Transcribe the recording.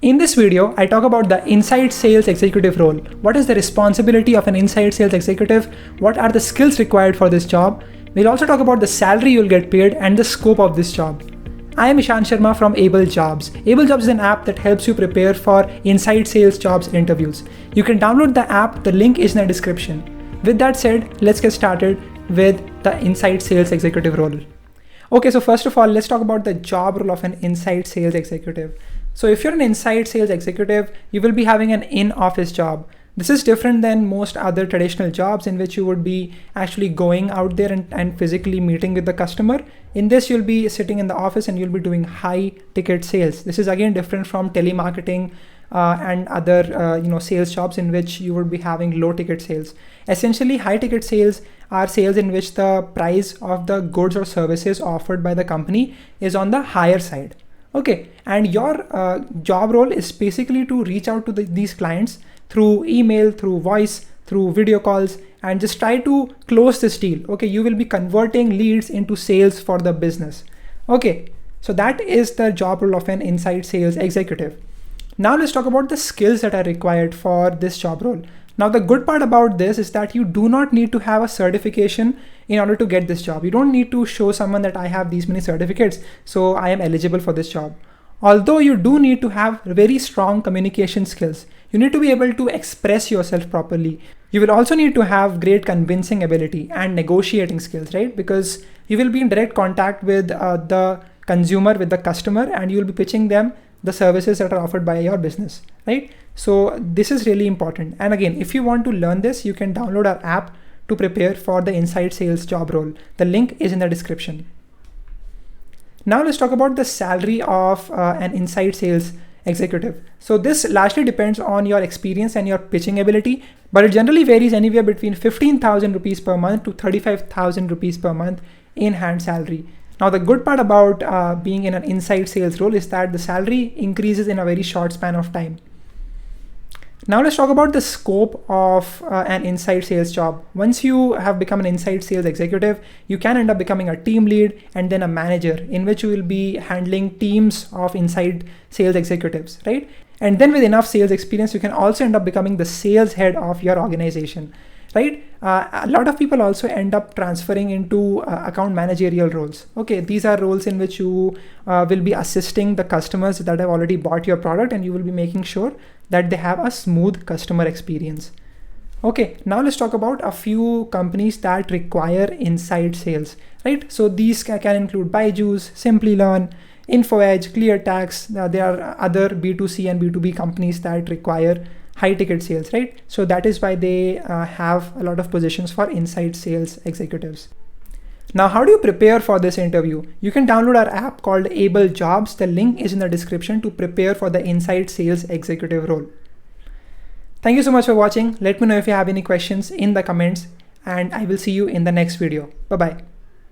In this video, I talk about the inside sales executive role. What is the responsibility of an inside sales executive? What are the skills required for this job? We'll also talk about the salary you'll get paid and the scope of this job. I am Ishan Sharma from Able Jobs. Able Jobs is an app that helps you prepare for inside sales jobs interviews. You can download the app, the link is in the description. With that said, let's get started with the inside sales executive role. Okay, so first of all, let's talk about the job role of an inside sales executive. So if you're an inside sales executive, you will be having an in-office job. This is different than most other traditional jobs in which you would be actually going out there and physically meeting with the customer. In this, you'll be sitting in the office and you'll be doing high ticket sales. This is again different from telemarketing and other sales jobs in which you would be having low ticket sales. Essentially, high ticket sales are sales in which the price of the goods or services offered by the company is on the higher side. Okay, and your job role is basically to reach out to these clients through email, through voice, through video calls, and just try to close this deal. Okay, you will be converting leads into sales for the business. Okay, so that is the job role of an inside sales executive. Now let's talk about the skills that are required for this job role. Now the good part about this is that you do not need to have a certification in order to get this job. You don't need to show someone that I have these many certificates, so I am eligible for this job. Although you do need to have very strong communication skills. You need to be able to express yourself properly. You will also need to have great convincing ability and negotiating skills, right? Because you will be in direct contact with the consumer, with the customer, and you will be pitching them the services that are offered by your business, right? So this is really important. And again, if you want to learn this, you can download our app to prepare for the inside sales job role. The link is in the description. Now let's talk about the salary of an inside sales executive. So this largely depends on your experience and your pitching ability, but it generally varies anywhere between 15,000 rupees per month to 35,000 rupees per month in hand salary. Now the good part about being in an inside sales role is that the salary increases in a very short span of time. Now let's talk about the scope of an inside sales job. Once you have become an inside sales executive, you can end up becoming a team lead and then a manager, in which you will be handling teams of inside sales executives, right? And then with enough sales experience, you can also end up becoming the sales head of your organization, right? A lot of people also end up transferring into account managerial roles. Okay, these are roles in which you will be assisting the customers that have already bought your product, and you will be making sure that they have a smooth customer experience. Okay, now let's talk about a few companies that require inside sales, right? So these can include Byju's, Simplilearn, InfoEdge, ClearTax. There are other B2C and B2B companies that require high ticket sales, right? So that is why they have a lot of positions for inside sales executives. Now, how do you prepare for this interview? You can download our app called Able Jobs. The link is in the description to prepare for the inside sales executive role. Thank you so much for watching. Let me know if you have any questions in the comments, and I will see you in the next video. Bye-bye.